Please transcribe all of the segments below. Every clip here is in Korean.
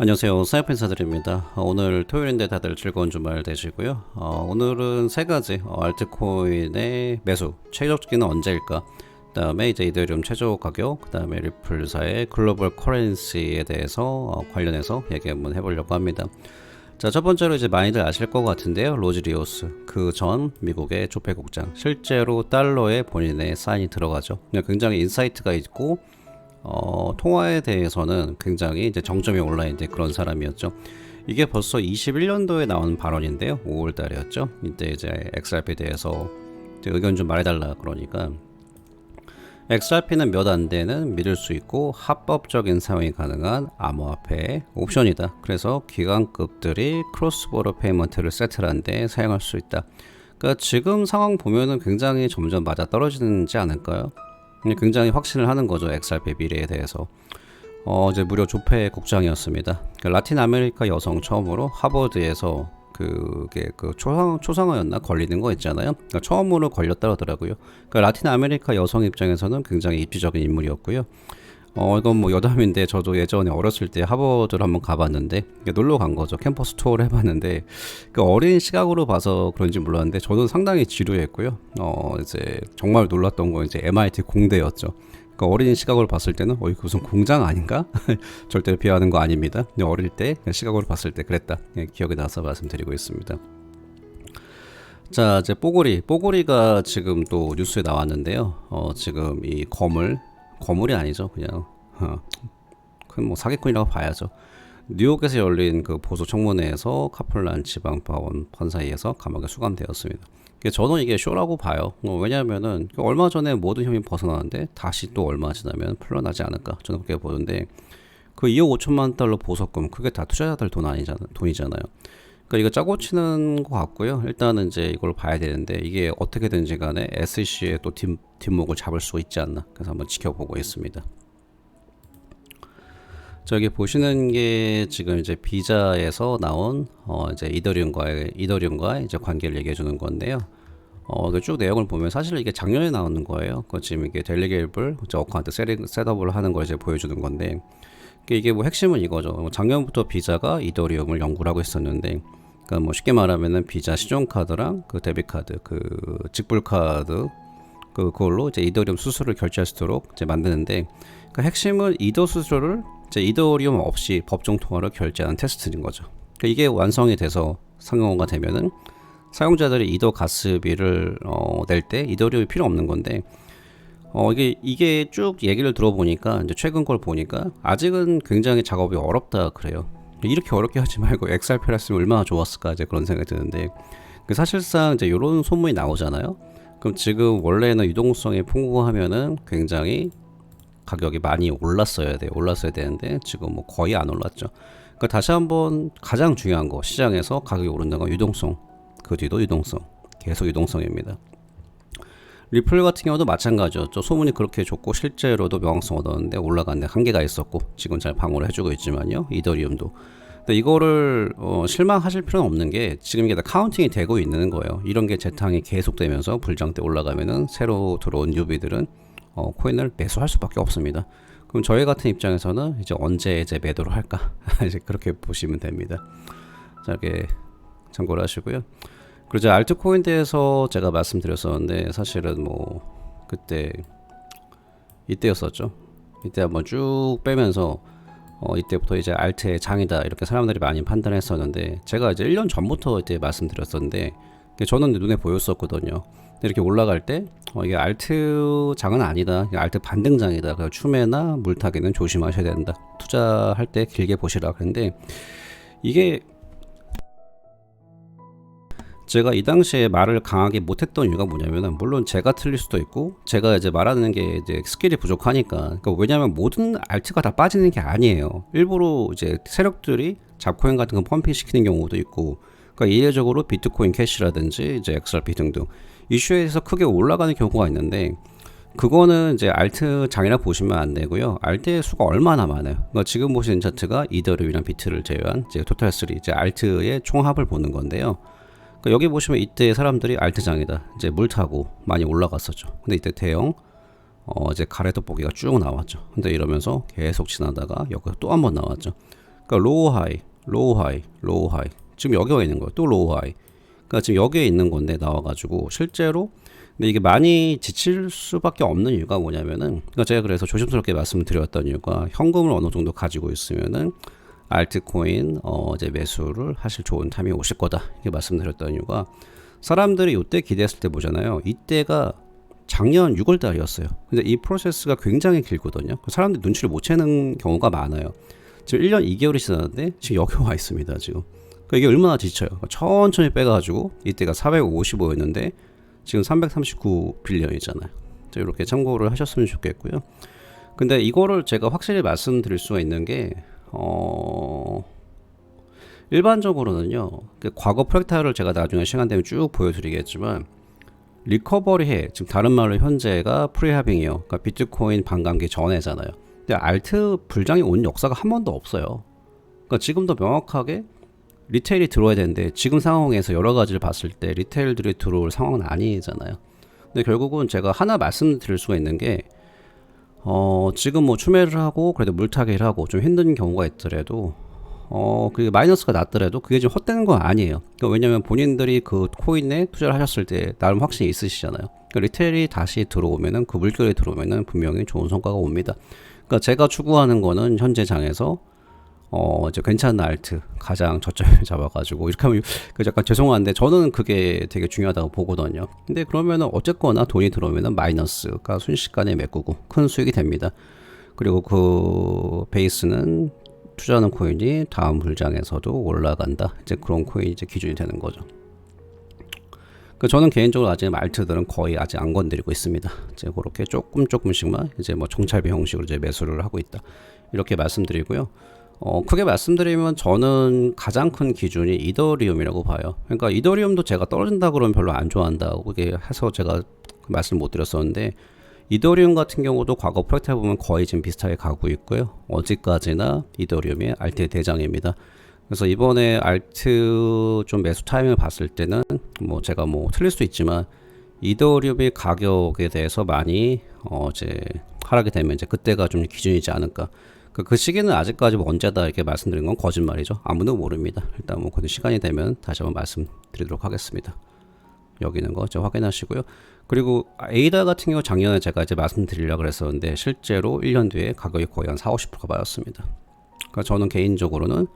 안녕하세요. 사이펜 사드립니다. 오늘 토요일인데 다들 즐거운 주말 되시고요. 오늘은 세 가지 알트코인의 매수 최적기는 언제일까? 그다음에 이제 이더리움 최저 가격, 그다음에 리플사의 글로벌 커런시에 대해서 관련해서 얘기 한번 해보려고 합니다. 자, 첫 번째로 이제 많이들 아실 것 같은데요. 로즈리오스 그 전 미국의 조폐국장 실제로 달러에 본인의 사인이 들어가죠. 굉장히 인사이트가 있고 통화에 대해서는 굉장히 이제 정점이 올라 있는 그런 사람이었죠. 이게 벌써 21년도에 나온 발언인데요. 5월 달이었죠. 이때 이제 XRP에 대해서 이제 의견 좀 말해달라 그러니까 XRP는 몇 안 되는 믿을 수 있고 합법적인 사용이 가능한 암호화폐 옵션이다. 그래서 기관급들이 크로스보더 페이먼트를 세틀한 데 사용할 수 있다. 그러니까 지금 상황 보면은 굉장히 점점 맞아 떨어지지 않을까요? 굉장히 확신을 하는 거죠. XRP 미래에 대해서. 이제 무려 조폐 국장이었습니다. 라틴 아메리카 여성 처음으로 하버드에서 그게 그 초상화였나 걸리는 거 있잖아요. 그러니까 처음으로 걸렸다 그러더라고요. 그러니까 라틴 아메리카 여성 입장에서는 굉장히 입지적인 인물이었고요. 이건 뭐 여담인데 저도 예전에 어렸을 때 하버드를 한번 가봤는데 놀러 간 거죠. 캠퍼스 투어를 해봤는데 그 어린 시각으로 봐서 그런지 몰랐는데 저는 상당히 지루했고요. 이제 정말 놀랐던 건 이제 MIT 공대였죠. 그러니까 어린 시각으로 봤을 때는 이거 무슨 공장 아닌가? 절대로 비하하는 거 아닙니다. 어릴 때 시각으로 봤을 때 그랬다. 기억이 나서 말씀드리고 있습니다. 자, 이제 뽀고리가 지금 또 뉴스에 나왔는데요. 지금 이 거물이 아니죠. 그냥 큰 뭐 사기꾼이라고 봐야죠. 뉴욕에서 열린 그 보수 청문회에서 카플란 지방법원 판사에서 감옥에 수감되었습니다. 저는 이게 쇼라고 봐요. 왜냐하면은 얼마 전에 모든 혐의 벗어나는데 다시 또 얼마 지나면 풀려나지 않을까 저는 그렇게 보는데 그 2억 5천만 달러 보석금 그게 다 투자자들 돈이잖아요. 그러니까 이거 짜고 치는 것 같고요. 일단은 이제 이걸 봐야 되는데 이게 어떻게든지 간에 SEC의 또 뒷목을 잡을 수 있지 않나. 그래서 한번 지켜보고 있습니다. 저기 보시는 게 지금 이제 비자에서 나온 이제 이더리움과 이제 관계를 얘기해 주는 건데요. 쭉 내용을 보면 사실 이게 작년에 나오는 거예요. 지금 이게 델리게이블 어카운트 셋업을 하는 걸 이제 보여주는 건데 이게 뭐 핵심은 이거죠. 작년부터 비자가 이더리움을 연구를 하고 있었는데 그러니까 뭐 쉽게 말하면은 비자 신용카드랑 그 데비카드 그 직불카드 그걸로 이제 이더리움 수수료를 결제할 수 있도록 이제 만드는데 그 핵심은 이더 수수료를 이제 이더리움 없이 법정 통화로 결제하는 테스트인 거죠. 그러니까 이게 완성이 돼서 상용화가 되면은 사용자들이 이더 가스비를 낼 때 이더리움이 필요 없는 건데 이게 쭉 얘기를 들어보니까 이제 최근 걸 보니까 아직은 굉장히 작업이 어렵다 그래요. 이렇게 어렵게 하지 말고 XRP를 했으면 얼마나 좋았을까 이제 그런 생각이 드는데 사실상 이제 이런 소문이 나오잖아요. 그럼 지금 원래는 유동성이 풍부하면은 굉장히 가격이 많이 올랐어야 되는데 지금 뭐 거의 안 올랐죠. 그러니까 다시 한번 가장 중요한 거 시장에서 가격이 오른다는 건 유동성. 그 뒤도 유동성. 계속 유동성입니다. 리플 같은 경우도 마찬가지였죠. 소문이 그렇게 좋고 실제로도 명확성 얻었는데 올라가는데 한계가 있었고 지금 잘 방어를 해주고 있지만요. 이더리움도. 근데 이거를 실망하실 필요는 없는 게 지금 이게 다 카운팅이 되고 있는 거예요. 이런 게 재탕이 계속되면서 불장 때 올라가면은 새로 들어온 뉴비들은 코인을 매수할 수밖에 없습니다. 그럼 저희 같은 입장에서는 이제 언제 이제 매도를 할까? 이제 그렇게 보시면 됩니다. 자, 이렇게 참고를 하시고요. 그리고 이제 알트코인 대해서 제가 말씀드렸었는데 사실은 뭐 그때 이때였었죠. 이때 한번 쭉 빼면서 이때부터 이제 알트의 장이다 이렇게 사람들이 많이 판단했었는데 제가 이제 1년 전부터 이때 말씀드렸었는데 저는 눈에 보였었거든요. 이렇게 올라갈 때 이게 알트 장은 아니다. 알트 반등장이다. 그래서 추매나 물타기는 조심하셔야 된다. 투자할 때 길게 보시라. 그런데 이게 제가 이 당시에 말을 강하게 못했던 이유가 뭐냐면은 물론 제가 틀릴 수도 있고 제가 이제 말하는 게 이제 스킬이 부족하니까 그러니까 왜냐하면 모든 알트가 다 빠지는 게 아니에요. 일부러 이제 세력들이 잡코인 같은 거 펌핑 시키는 경우도 있고 그러니까 이례적으로 비트코인 캐시라든지 이제 XRP 등등 이슈에서 크게 올라가는 경우가 있는데 그거는 이제 알트 장이라 보시면 안 되고요. 알트의 수가 얼마나 많아요. 그러니까 지금 보시는 차트가 이더리움이랑 비트를 제외한 이제 토탈 3 이제 알트의 총합을 보는 건데요. 그러니까 여기 보시면 이때 사람들이 알트장이다. 이제 물 타고 많이 올라갔었죠. 근데 이때 대형 이제 가래떡보기가 쭉 나왔죠. 근데 이러면서 계속 지나다가 여기서 또 한 번 나왔죠. 그러니까 로우 하이, 로우 하이, 로우 하이. 지금 여기에 있는 거예요. 또 로우 하이. 그러니까 지금 여기에 있는 건데 나와가지고 실제로 근데 이게 많이 지칠 수밖에 없는 이유가 뭐냐면은 그러니까 제가 그래서 조심스럽게 말씀드렸던 이유가 현금을 어느 정도 가지고 있으면은 알트코인 이제 매수를 하실 좋은 타이밍이 오실 거다 이렇게 말씀드렸던 이유가 사람들이 이때 기대했을 때 보잖아요. 이때가 작년 6월 달이었어요. 근데 이 프로세스가 굉장히 길거든요. 사람들이 눈치를 못 채는 경우가 많아요. 지금 1년 2개월이 지났는데 지금 여기 와 있습니다. 지금 그러니까 이게 얼마나 지쳐요. 천천히 빼가지고 이때가 455였는데 지금 339빌리언이잖아요. 이렇게 참고를 하셨으면 좋겠고요. 근데 이거를 제가 확실히 말씀드릴 수가 있는 게 일반적으로는요. 과거 프랙탈을 제가 나중에 시간 되면 쭉 보여드리겠지만 리커버리해 지금 다른 말로 현재가 프리하빙이에요. 그러니까 비트코인 반감기 전에잖아요. 근데 알트 불장이 온 역사가 한 번도 없어요. 그러니까 지금도 명확하게 리테일이 들어와야 되는데 지금 상황에서 여러 가지를 봤을 때 리테일들이 들어올 상황은 아니잖아요. 근데 결국은 제가 하나 말씀드릴 수가 있는 게 지금 뭐 추매를 하고 그래도 물타기를 하고 좀 힘든 경우가 있더라도 그게 마이너스가 났더라도 그게 좀 헛되는 건 아니에요. 그러니까 왜냐면 본인들이 그 코인에 투자를 하셨을 때 나름 확신이 있으시잖아요. 그러니까 리테일이 다시 들어오면은 그 물결이 들어오면은 분명히 좋은 성과가 옵니다. 그러니까 제가 추구하는 거는 현재 장에서 이제 괜찮은 알트 가장 저점을 잡아가지고 이렇게 하면 약간 죄송한데 저는 그게 되게 중요하다고 보거든요. 근데 그러면은 어쨌거나 돈이 들어오면은 마이너스가 순식간에 메꾸고 큰 수익이 됩니다. 그리고 그 베이스는 투자하는 코인이 다음 불장에서도 올라간다. 이제 그런 코인이 이제 기준이 되는 거죠. 저는 개인적으로 아직 알트들은 거의 아직 안 건드리고 있습니다. 이제 그렇게 조금씩만 이제 뭐 정찰비 형식으로 이제 매수를 하고 있다. 이렇게 말씀드리고요. 크게 말씀드리면 저는 가장 큰 기준이 이더리움이라고 봐요. 그러니까 이더리움도 제가 떨어진다 그러면 별로 안 좋아한다고 그게 해서 제가 말씀 못 드렸었는데 이더리움 같은 경우도 과거 프랙탈 보면 거의 지금 비슷하게 가고 있고요. 어제까지나 이더리움이 알트의 대장입니다. 그래서 이번에 알트 좀 매수 타이밍을 봤을 때는 뭐 제가 뭐 틀릴 수도 있지만 이더리움의 가격에 대해서 많이 이제 하락이 되면 이제 그때가 좀 기준이지 않을까. 그 시기는 아직까지 뭐 언제다 이렇게 말씀드린 건 거짓말이죠. 아무도 모릅니다. 일단 뭐 그 시간이 되면 다시 한번 말씀드리도록 하겠습니다. 여기 있는 거 확인하시고요. 그리고 에이다 같은 경우 작년에 제가 이제 말씀드리려고 그랬었는데 실제로 1년 뒤에 가격이 거의 한 40-50%가 빠졌습니다. 그러니까 저는 개인적으로는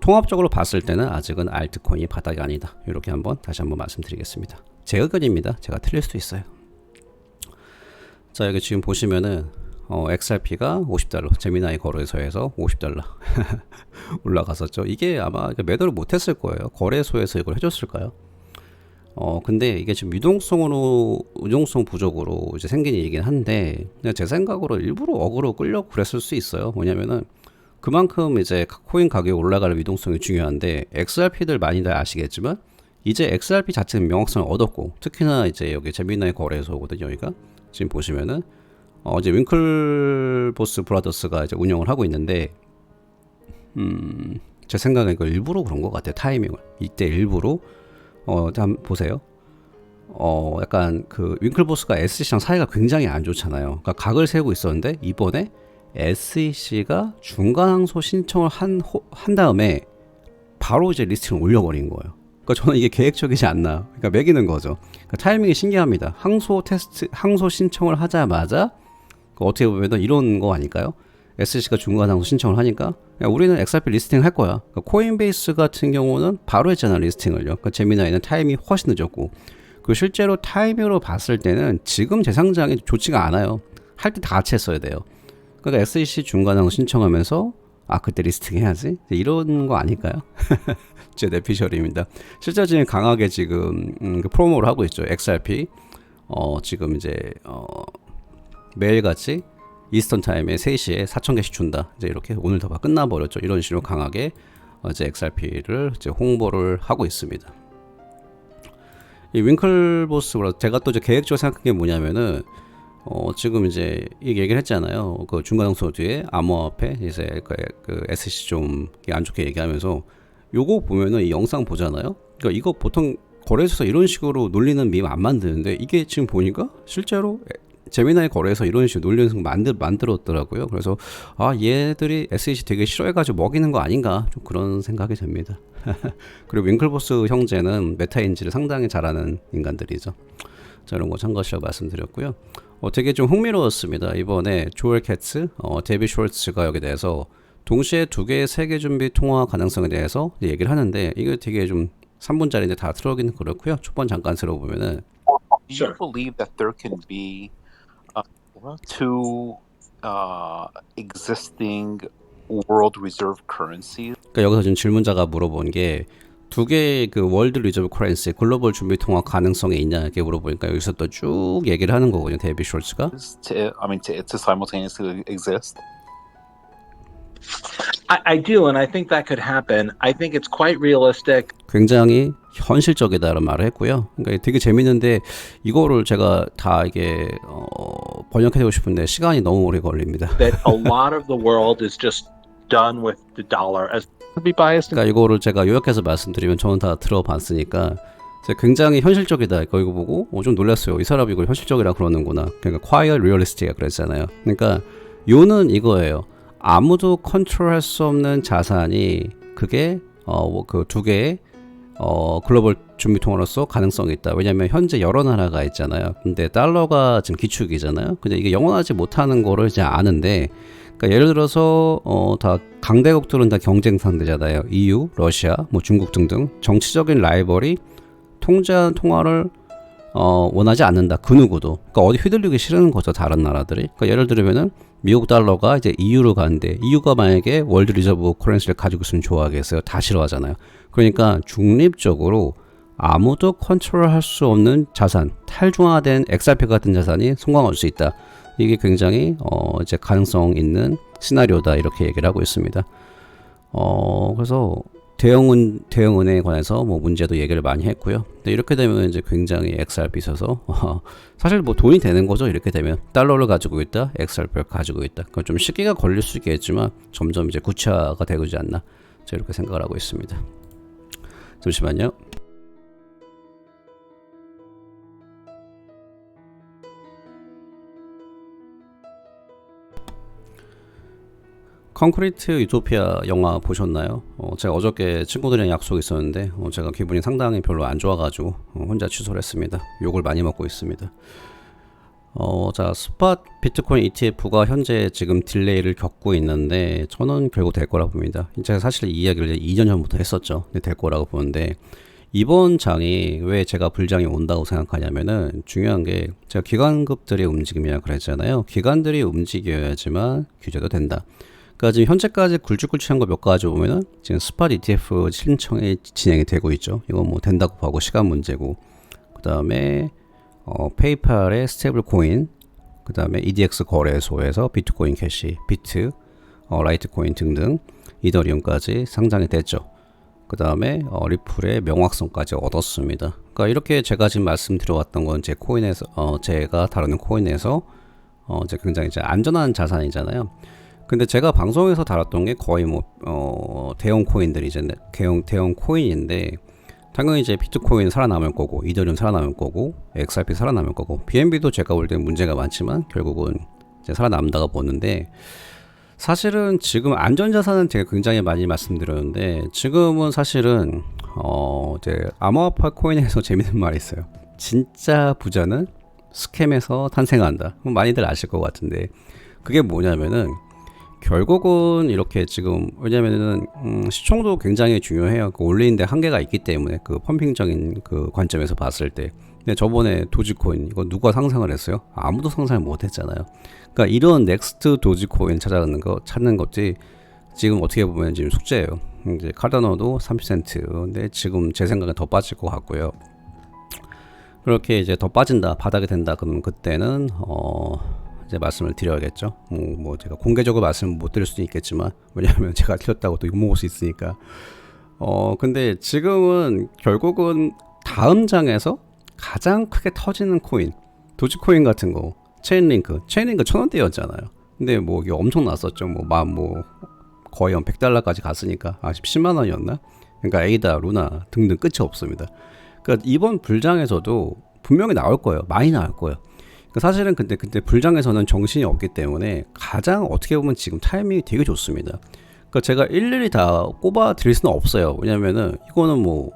통합적으로 봤을 때는 아직은 알트코인이 바닥이 아니다. 이렇게 다시 한번 말씀드리겠습니다. 제 의견입니다. 제가 틀릴 수도 있어요. 자, 여기 지금 보시면은 XRP가 $50 제미나이 거래소에서 $50 올라갔었죠. 이게 아마 매도를 못했을 거예요. 거래소에서 이걸 해줬을까요? 근데 이게 지금 유동성 부족으로 이제 생긴 일이긴 한데 그냥 제 생각으로 일부러 어그로 끌려고 그랬을 수 있어요. 뭐냐면은 그만큼 이제 코인 가격이 올라갈 유동성이 중요한데 XRP들 많이들 아시겠지만 이제 XRP 자체는 명확성을 얻었고 특히나 이제 여기 제미나이 거래소거든요. 여기가 지금 보시면은 이제 윙클보스 브라더스가 이제 운영을 하고 있는데, 제 생각엔 이거 일부러 그런 것 같아요. 타이밍을. 이때 일부러, 한번 보세요. 약간 그 윙클보스가 SEC랑 사이가 굉장히 안 좋잖아요. 그러니까 각을 세우고 있었는데, 이번에 SEC가 중간 항소 신청을 한 다음에 바로 이제 리스팅을 올려버린 거예요. 그러니까 저는 이게 계획적이지 않나. 그러니까 매기는 거죠. 그러니까 타이밍이 신기합니다. 항소 신청을 하자마자 어떻게 보면 이런 거 아닐까요? SEC가 중간 항소 신청을 하니까 우리는 XRP 리스팅 할 거야. 그러니까 코인베이스 같은 경우는 바로 했잖아 리스팅을요. 그러니까 제미나이는 타이밍이 훨씬 늦었고 그 실제로 타이밍으로 봤을 때는 지금 재상장이 좋지가 않아요. 할 때 다 같이 했어야 돼요. 그러니까 SEC 중간 항소 신청하면서 그때 리스팅 해야지 이런 거 아닐까요? 제 내피셜입니다. 실제 지금 강하게 지금 프로모를 하고 있죠. XRP 지금 이제 매일같이 이스턴 타임에 3시에 4,000개씩 준다. 이제 이렇게 오늘 더 끝나버렸죠. 이런 식으로 강하게 이제 XRP를 이제 홍보를 하고 있습니다. 이 윙클보스 제가 또 이제 계획적으로 생각한 게 뭐냐면은 지금 이제 이 얘기를 했잖아요. 그 중간 항소 뒤에 암호화폐 이제 그 SEC 좀 안 좋게 얘기하면서 요거 보면은 이 영상 보잖아요. 그러니까 이거 보통 거래소에서 이런 식으로 놀리는 밈 안 만드는데 이게 지금 보니까 실제로 제미나이 거래에서 이런 식으로 논리를 만들었더라고요. 그래서 얘들이 SEC 되게 싫어해가지고 먹이는 거 아닌가 좀 그런 생각이 듭니다. 그리고 윙클보스 형제는 메타인지를 상당히 잘하는 인간들이죠. 자, 이런 거 참고하시라고 말씀드렸고요. 되게 좀 흥미로웠습니다. 이번에 조엘 캐츠, 데이비 숄츠가 여기 대해서 동시에 두 개의 세계 준비 통화 가능성에 대해서 얘기를 하는데 이거 되게 좀 3분짜리인데 다 들어오기는 그렇고요. 초반 잠깐 들어보면은 Do you believe that there can be two existing world reserve currencies? 그러니까 여기서 지금 질문자가 물어본 게 두 개의 그 월드 리저브 커런시 글로벌 준비 통화 가능성이 있냐 이렇게 물어보니까 여기서 또 쭉 얘기를 하는 거거든요. 데이비 숄츠가. To simultaneously exist. I do, and I think that could happen. I think it's quite realistic. 굉장히 현실적이다라는 말을 했고요. 그러니까 되게 재밌는데 이거를 제가 다 이게 번역해주고 싶은데 시간이 너무 오래 걸립니다. That a lot of the world is just done with the dollar. As be biased. 그러니까 이거를 제가 요약해서 말씀드리면 저는 다 들어봤으니까 굉장히 현실적이다. 이거 보고 좀 놀랐어요. 이 사람이 이걸 현실적이라 그러는구나. 그러니까 quiet realistic이라 그랬잖아요. 그러니까 요는 이거예요. 아무도 컨트롤할 수 없는 자산이 그게 그 두 개의 글로벌 준비 통화로서 가능성이 있다. 왜냐하면 현재 여러 나라가 있잖아요. 근데 달러가 지금 기축이잖아요. 근데 이게 영원하지 못하는 거를 이제 아는데, 그러니까 예를 들어서 다 강대국들은 다 경쟁 상대잖아요. EU, 러시아, 뭐 중국 등등 정치적인 라이벌이 통제한 통화를 원하지 않는다. 그 누구도. 그러니까 어디 휘둘리기 싫은 거죠. 다른 나라들이. 그러니까 예를 들면은 미국 달러가 이제 EU로 가는데 EU가 만약에 월드 리저브 커런시를 가지고 있으면 좋아하겠어요? 다 싫어하잖아요. 그러니까 중립적으로 아무도 컨트롤할 수 없는 자산, 탈중화된 XRP 같은 자산이 성공할 수 있다. 이게 굉장히 이제 가능성 있는 시나리오다 이렇게 얘기를 하고 있습니다. 그래서 대형은행에 관해서 뭐 문제도 얘기를 많이 했고요. 근데 이렇게 되면 이제 굉장히 XRP 있어서 사실 뭐 돈이 되는 거죠. 이렇게 되면 달러를 가지고 있다, XRP를 가지고 있다. 그건 좀 시기가 걸릴 수 있겠지만 점점 이제 구체화가 되지 않나. 제가 이렇게 생각을 하고 있습니다. 잠시만요. 콘크리트 유토피아 영화 보셨나요? 제가 어저께 친구들이랑 약속이 있었는데 제가 기분이 상당히 별로 안 좋아가지고 혼자 취소를 했습니다. 욕을 많이 먹고 있습니다. 자, 스팟 비트코인 ETF가 현재 지금 딜레이를 겪고 있는데 저는 결국 될 거라고 봅니다. 제가 사실 이 이야기를 2년 전부터 했었죠. 근데 될 거라고 보는데 이번 장이 왜 제가 불장이 온다고 생각하냐면은 중요한 게 제가 기관급들의 움직임이라 그랬잖아요. 기관들이 움직여야지만 규제도 된다. 그러니까 지금 현재까지 굵직굵직한 거 몇 가지 보면은 지금 스팟 ETF 신청이 진행이 되고 있죠. 이건 뭐 된다고 보고 시간 문제고, 그 다음에 페이팔의 스테이블 코인, 그 다음에 EDX 거래소에서 비트코인 캐시, 비트, 라이트코인 등등 이더리움까지 상장이 됐죠. 그 다음에 리플의 명확성까지 얻었습니다. 그러니까 이렇게 제가 지금 말씀드려왔던 건 제 코인에서 제가 다루는 코인에서 이제 굉장히 이제 안전한 자산이잖아요. 근데 제가 방송에서 다뤘던 게 거의 뭐 대형 코인들이 이제 대형 코인인데 당연히 이제 비트코인 살아남을 거고 이더리움 살아남을 거고 XRP 살아남을 거고 BNB도 제가 볼 때는 문제가 많지만 결국은 이제 살아남다가 보는데, 사실은 지금 안전자산은 제가 굉장히 많이 말씀드렸는데 지금은 사실은 이제 암호화폐 코인에서 재밌는 말이 있어요. 진짜 부자는 스캠에서 탄생한다. 많이들 아실 것 같은데 그게 뭐냐면은 결국은 이렇게 지금 왜냐면은 시총도 굉장히 중요해요. 그 올리는데 한계가 있기 때문에 그 펌핑적인 그 관점에서 봤을 때. 근데 저번에 도지코인 이거 누가 상상을 했어요? 아무도 상상을 못했잖아요. 그러니까 이런 넥스트 도지코인 찾는 것이 지금 어떻게 보면 지금 숙제예요. 이제 카르다노도 30센트. 근데 지금 제 생각엔 더 빠질 것 같고요. 그렇게 이제 더 빠진다, 바닥이 된다. 그러면 그때는 이제 말씀을 드려야겠죠. 뭐 제가 공개적으로 말씀을 못 드릴 수도 있겠지만 왜냐하면 제가 틀렸다고 또 욕먹을 수 있으니까. 근데 지금은 결국은 다음 장에서 가장 크게 터지는 코인, 도지코인 같은 거, 체인링크 1,000원대였잖아요. 근데 뭐 이게 엄청 났었죠. 뭐 거의 한 100달러까지 갔으니까 10만 원이었나? 그러니까 에이다, 루나 등등 끝이 없습니다. 그러니까 이번 불장에서도 분명히 나올 거예요. 많이 나올 거예요. 사실은 근데 불장에서는 정신이 없기 때문에 가장 어떻게 보면 지금 타이밍이 되게 좋습니다. 그러니까 제가 일일이 다 꼽아 드릴 수는 없어요. 왜냐면은 이거는 뭐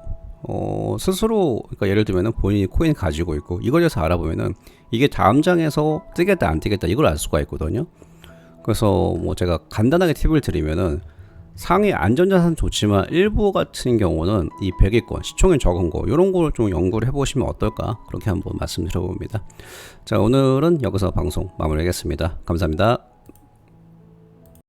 스스로, 그러니까 예를 들면은 본인이 코인 가지고 있고 이걸 해서 알아보면은 이게 다음 장에서 뜨겠다 안 뜨겠다 이걸 알 수가 있거든요. 그래서 뭐 제가 간단하게 팁을 드리면은 상위 안전자산 좋지만 일부 같은 경우는 이 100위권 시총이 적은 거 이런 걸 좀 연구를 해보시면 어떨까, 그렇게 한번 말씀드려봅니다. 자, 오늘은 여기서 방송 마무리하겠습니다. 감사합니다.